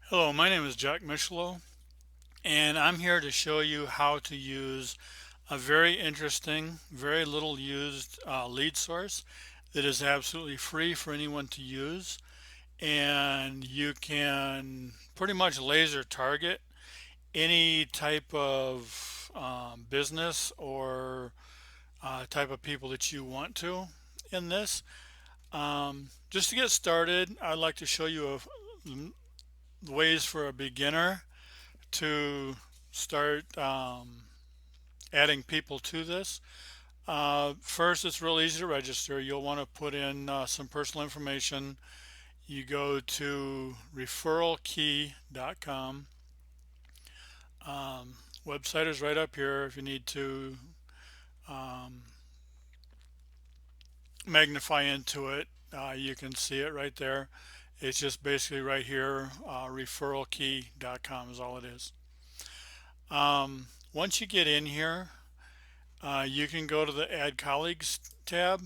Hello, my name is Jack Michelow, and I'm here to show you how to use a very interesting, very little used lead source that is absolutely free for anyone to use. And you can pretty much laser target any type of business or type of people that you want to in this. Just to get started, I'd like to show you ways for a beginner to start adding people to this. First, it's real easy to register. You'll want to put in some personal information. You go to referralkey.com. Website is right up here. If you need to um, magnify into it, you can see it right there. It's just basically right here. Referralkey.com is all it is. Once you get in here, you can go to the Add Colleagues tab,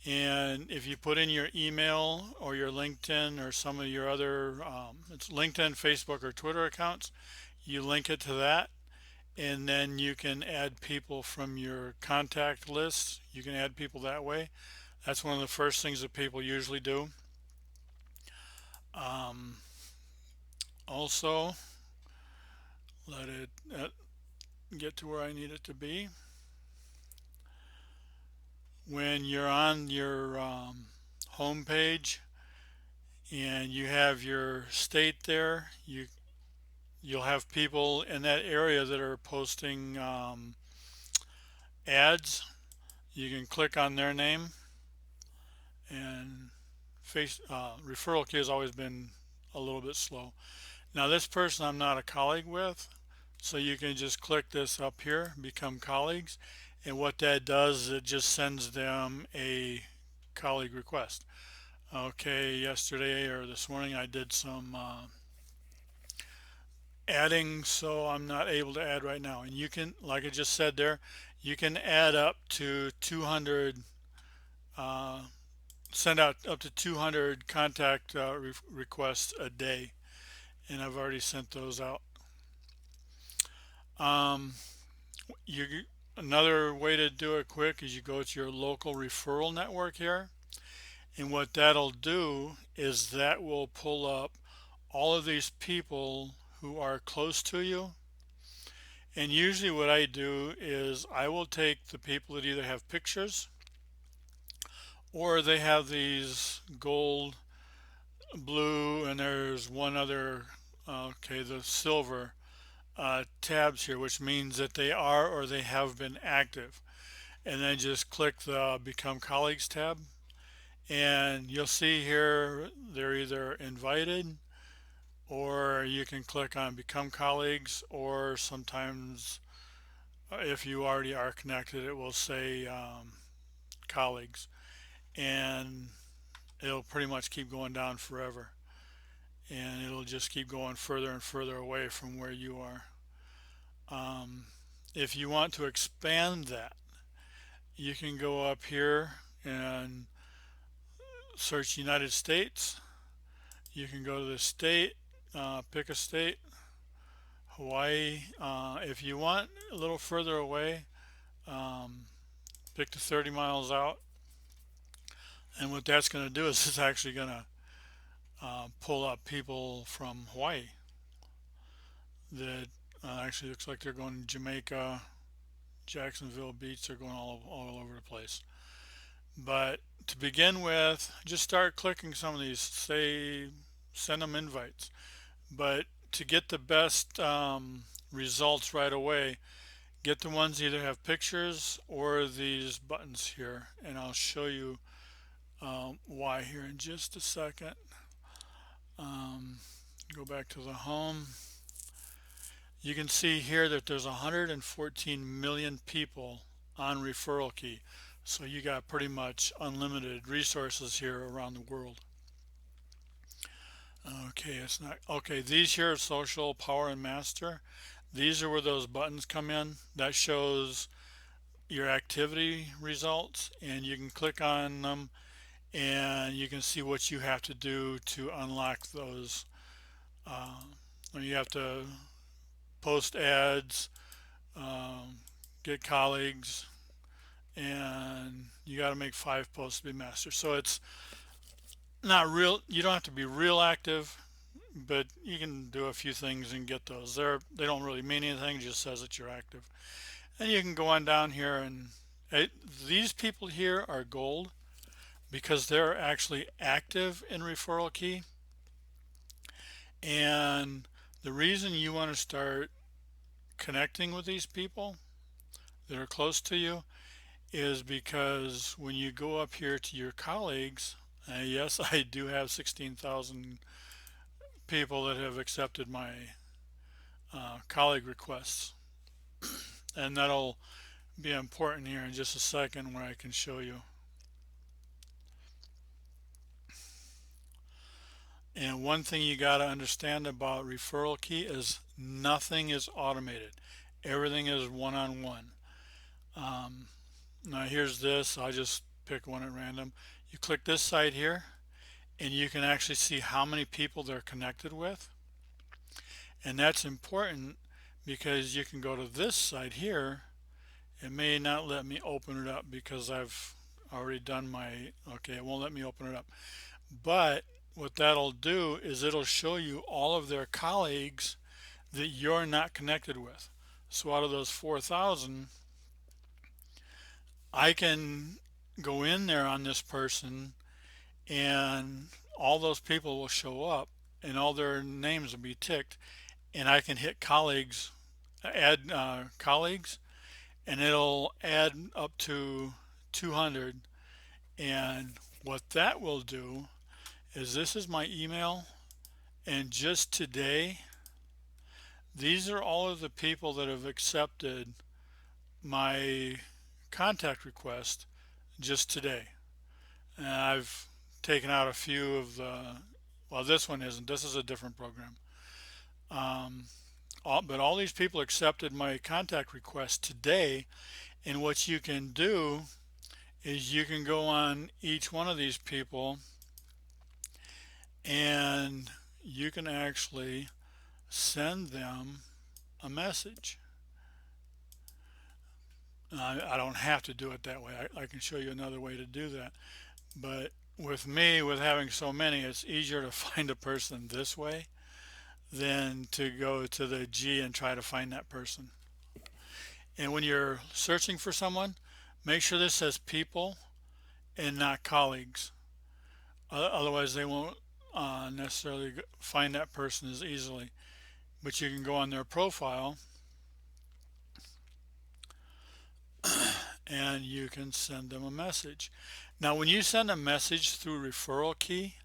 and if you put in your email or your LinkedIn or some of your other, it's LinkedIn, Facebook, or Twitter accounts, you link it to that, and then you can add people from your contact list. You can add people that way. That's one of the first things that people usually do. Um, Also, let it get to where I need it to be. When you're on your home page and you have your state there, you'll have people in that area that are posting ads. You can click on their name, and referral key has always been a little bit slow. Now this person I'm not a colleague with, so you can just click this up here, become colleagues, and what that does is it just sends them a colleague request. Okay, yesterday or this morning I did some adding, so I'm not able to add right now. And you can, like I just said there, you can add up to 200, uh, send out up to 200 contact requests a day, and I've already sent those out. Um, you Another way to do it quick is you go to your local referral network here, and what that'll do is that will pull up all of these people who are close to you. And usually what I do is I will take the people that either have pictures or they have these gold, blue, and there's one other, okay, the silver tabs here, which means that they are or they have been active. And then just click the Become Colleagues tab. And you'll see here they're either invited or you can click on Become Colleagues, or sometimes if you already are connected, it will say colleagues, and it'll pretty much keep going down forever, and it'll just keep going further and further away from where you are. Um, if you want to expand that, you can go up here and search United States. You can go to the state, pick a state, Hawaii. If you want a little further away, um, pick the 30 miles out. And what that's going to do is it's actually going to pull up people from Hawaii that actually looks like they're going to Jamaica, Jacksonville Beach. They're going all over the place. But to begin with, just start clicking some of these. Say, send them invites. But to get the best results right away, get the ones that either have pictures or these buttons here. And I'll show you why here in just a second. Um, Go back to the home. You can see here that there's 114 million people on Referral Key. So you got pretty much unlimited resources here around the world. Okay, it's not okay. These here are social, power, and master. These are where those buttons come in. That shows your activity results, and you can click on them and you can see what you have to do to unlock those Uh, you have to post ads, um, get colleagues, and you got to make 5 posts to be master. So it's not real. You don't have to be real active, but you can do a few things and get those. They don't really mean anything. It just says that you're active. And you can go on down here and it, these people here are gold because they're actually active in Referral Key. And the reason you want to start connecting with these people that are close to you is because when you go up here to your colleagues, yes, I do have 16,000 people that have accepted my colleague requests, and that'll be important here in just a second where I can show you. And one thing you got to understand about Referral Key is nothing is automated. Everything is one-on-one. Now here's this. I'll just pick one at random. You click this site here and you can actually see how many people they're connected with. And that's important because you can go to this site here. It may not let me open it up because I've already done my, okay, it won't let me open it up. But what that'll do is it'll show you all of their colleagues that you're not connected with. So out of those 4,000, I can go in there on this person and all those people will show up and all their names will be ticked, and I can hit colleagues, add colleagues, and it'll add up to 200. And what that will do is this is my email, and just today these are all of the people that have accepted my contact request just today. And I've taken out a few of the, well, this one isn't, this is a different program. um, but all these people accepted my contact request today, and what you can do is you can go on each one of these people and you can actually send them a message. I don't have to do it that way. I can show you another way to do that. But with me, with having so many, it's easier to find a person this way than to go to the G and try to find that person. And when you're searching for someone, make sure this says people and not colleagues. Otherwise, they won't necessarily find that person as easily. But you can go on their profile and you can send them a message. Now, when you send a message through Referral Key,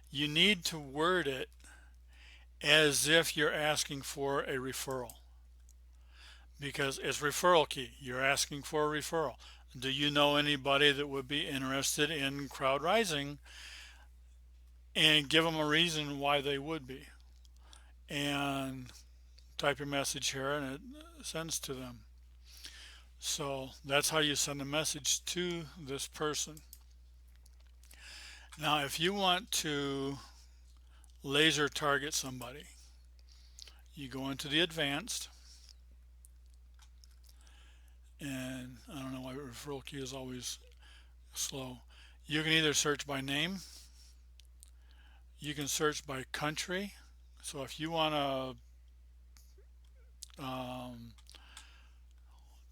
you need to word it as if you're asking for a referral, because it's Referral Key. You're asking for a referral. Do you know anybody that would be interested in crowd rising? And give them a reason why they would be. And type your message here and it sends to them. So that's how you send a message to this person. Now, if you want to laser target somebody, you go into the advanced, and I don't know why Referral Key is always slow. You can either search by name, you can search by country. So if you want to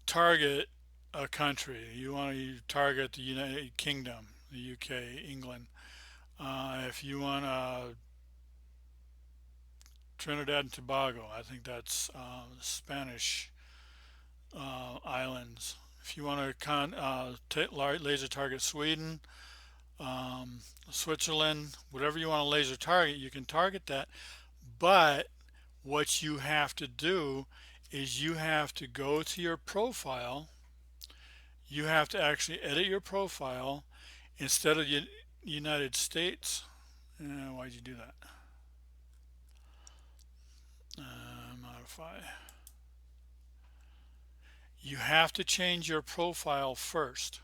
target a country, you want to target the United Kingdom, the UK, England. If you want Trinidad and Tobago, I think that's Spanish islands. If you want to laser target Sweden, Switzerland, whatever you want to laser target, you can target that. But what you have to do is you have to go to your profile. You have to actually edit your profile instead of United States. Why'd you do that? Modify. You have to change your profile first.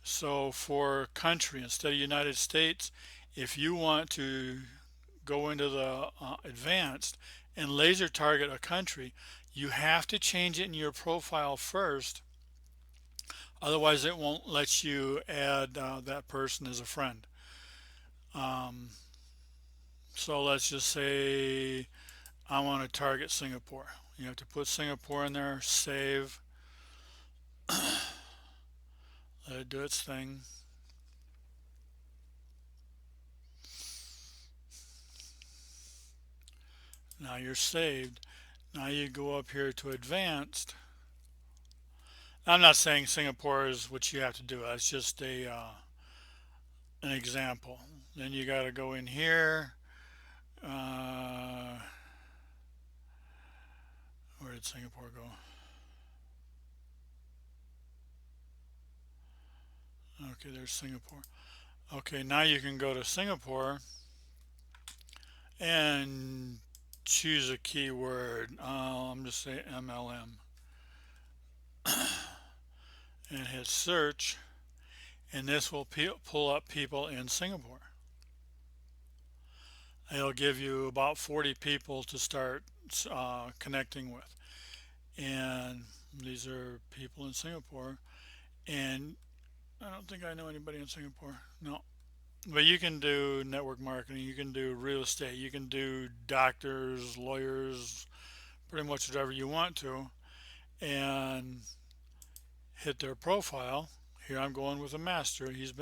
So for country, instead of United States, if you want to go into the advanced and laser target a country, you have to change it in your profile first. Otherwise, it won't let you add that person as a friend. Um, so let's just say I want to target Singapore. You have to put Singapore in there, save, let it do its thing. Now you're saved. Now you go up here to advanced. I'm not saying Singapore is what you have to do. That's just a an example. Then you got to go in here. Uh, where did Singapore go? Okay, there's Singapore. Okay, now you can go to Singapore and choose a keyword. I'm just say MLM and hit search, and this will pull up people in Singapore. It'll give you about 40 people to start connecting with, and these are people in Singapore. And I don't think I know anybody in Singapore. No, but you can do network marketing, you can do real estate, you can do doctors, lawyers, pretty much whatever you want to, and hit their profile. Here I'm going with a master. He's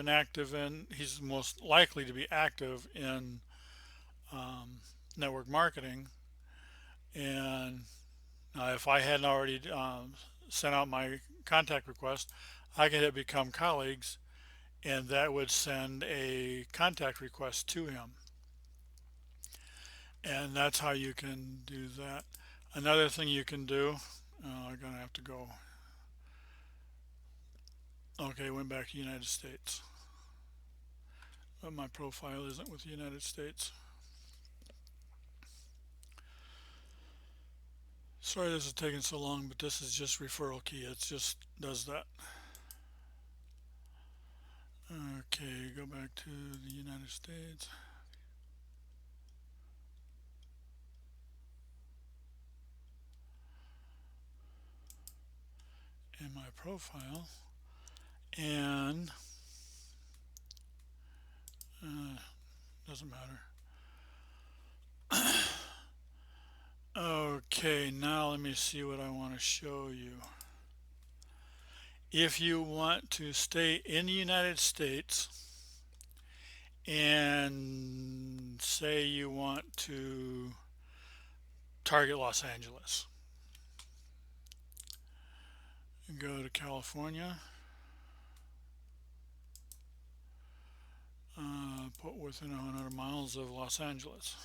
most likely to be active in network marketing. And if I hadn't already sent out my contact request, I could hit become colleagues, and that would send a contact request to him. And that's how you can do that. Another thing you can do, I'm gonna have to go. Okay, went back to United States, but my profile isn't with the United States. Sorry this is taking so long, but this is just Referral Key. It just does that. Okay, go back to the United States. In my profile, and doesn't matter. Okay, now let me see what I want to show you. If you want to stay in the United States and say you want to target Los Angeles, go to California, put within 100 miles of Los Angeles.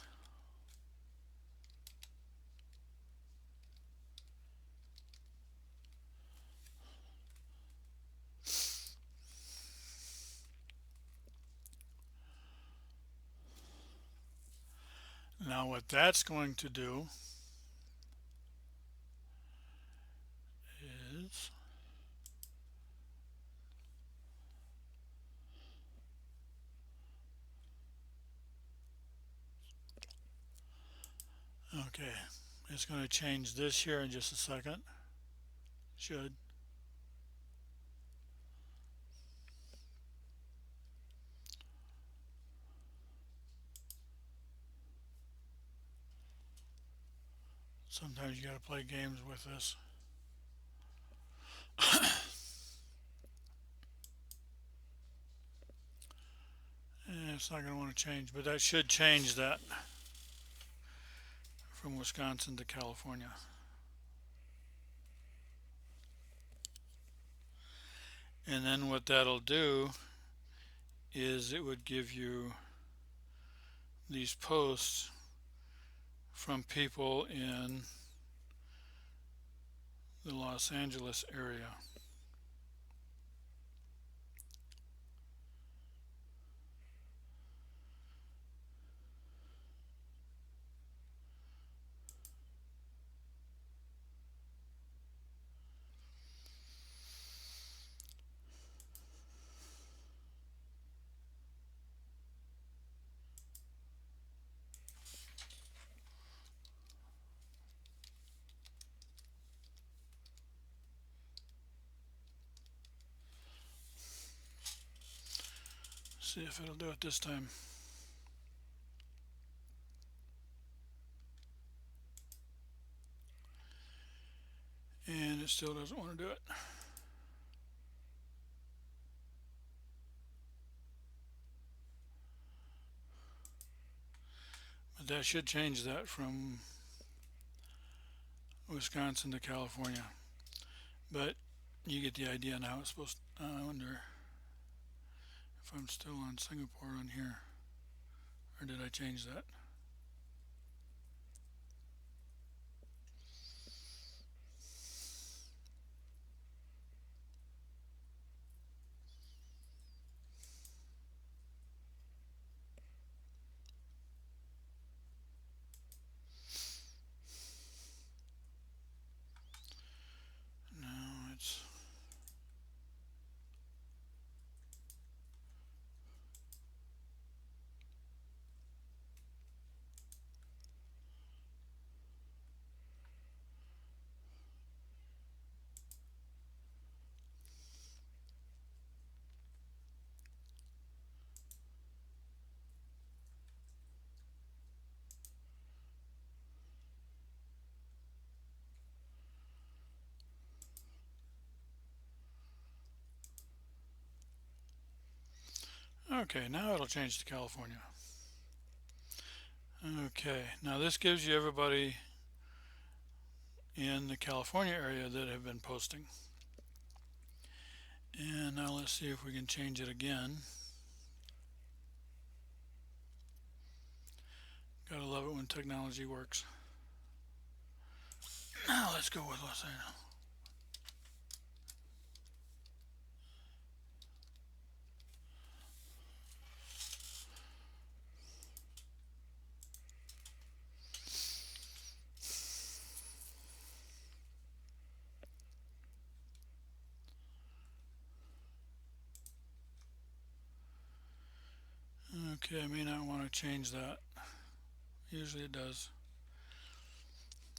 Now what that's going to do is okay, it's going to change this here in just a second. Should. Sometimes you got to play games with this. It's not going to want to change, but that should change that from Wisconsin to California. And then what that'll do is it would give you these posts from people in the Los Angeles area. see if it'll do it this time. And it still doesn't want to do it. But that should change that from Wisconsin to California. But you get the idea on how it's supposed to. I wonder if I'm still on Singapore on here. Or did I change that? No, it's. Okay, now it'll change to California. Okay, now this gives you everybody in the California area that have been posting. And now let's see if we can change it again. Gotta love it when technology works. Now let's go with Los Angeles. Okay, I may not want to change that. Usually it does.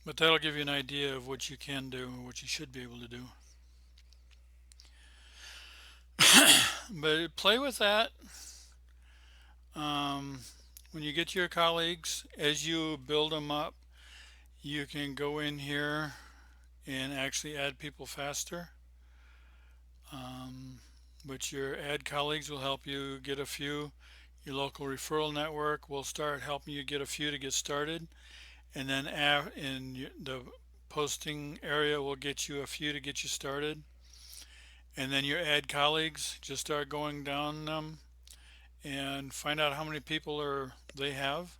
But that'll give you an idea of what you can do or what you should be able to do. But play with that. When you get to your colleagues, as you build them up, you can go in here and actually add people faster. But your add colleagues will help you get a few. Your local referral network will start helping you get a few to get started. And then in the posting area will get you a few to get you started. And then your add colleagues, just start going down them and find out how many people they have,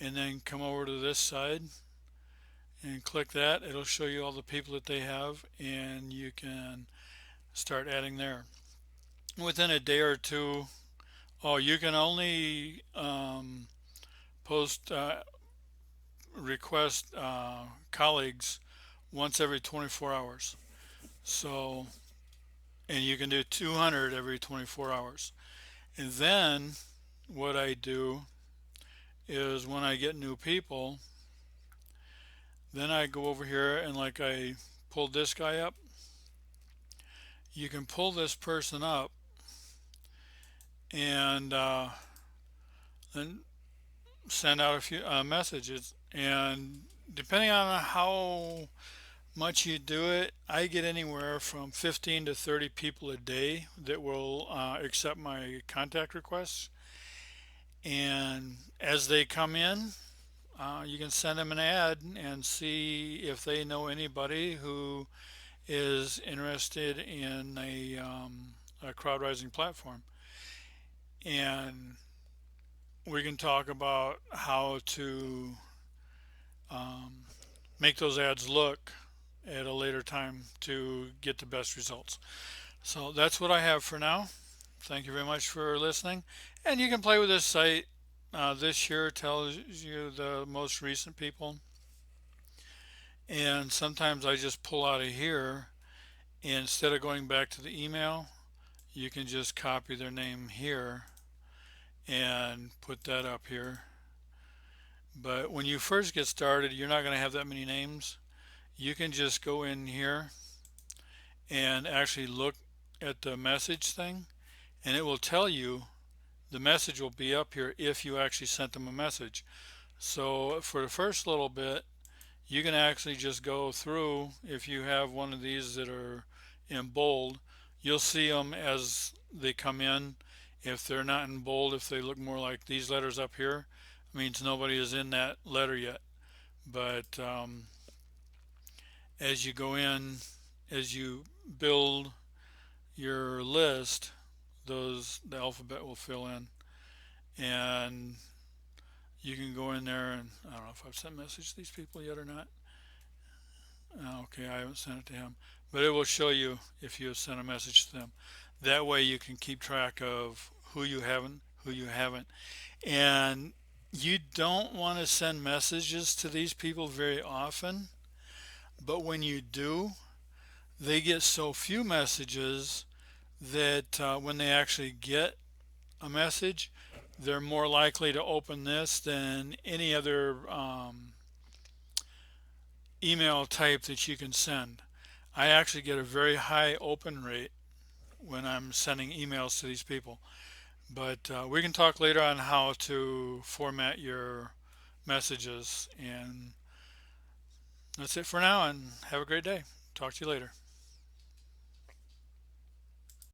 and then come over to this side and click that. It'll show you all the people that they have, and you can start adding there. Within a day or two, you can only post request colleagues once every 24 hours. So, and you can do 200 every 24 hours. And then what I do is when I get new people, then I go over here and like I pulled this guy up. You can pull this person up and then send out a few messages. And depending on how much you do it, I get anywhere from 15 to 30 people a day that will accept my contact requests. And as they come in, you can send them an ad and see if they know anybody who is interested in a crowd rising platform. And we can talk about how to make those ads look at a later time to get the best results. So that's what I have for now. Thank you very much for listening. And you can play with this site. This here tells you the most recent people. And sometimes I just pull out of here. And instead of going back to the email, you can just copy their name here and put that up here. But when you first get started, you're not going to have that many names. You can just go in here and actually look at the message thing, and it will tell you the message will be up here if you actually sent them a message. So for the first little bit, you can actually just go through. If you have one of these that are in bold, you'll see them as they come in. If they're not in bold, if they look more like these letters up here, it means nobody is in that letter yet. But as you go in, as you build your list, the alphabet will fill in, and you can go in there, and I don't know if I've sent a message to these people yet or not. Okay, I haven't sent it to him, but it will show you if you have sent a message to them. That way you can keep track of who you haven't, and you don't want to send messages to these people very often, but when you do, they get so few messages that when they actually get a message, they're more likely to open this than any other email type that you can send. I actually get a very high open rate when I'm sending emails to these people. But we can talk later on how to format your messages. And that's it for now, and have a great day. Talk to you later.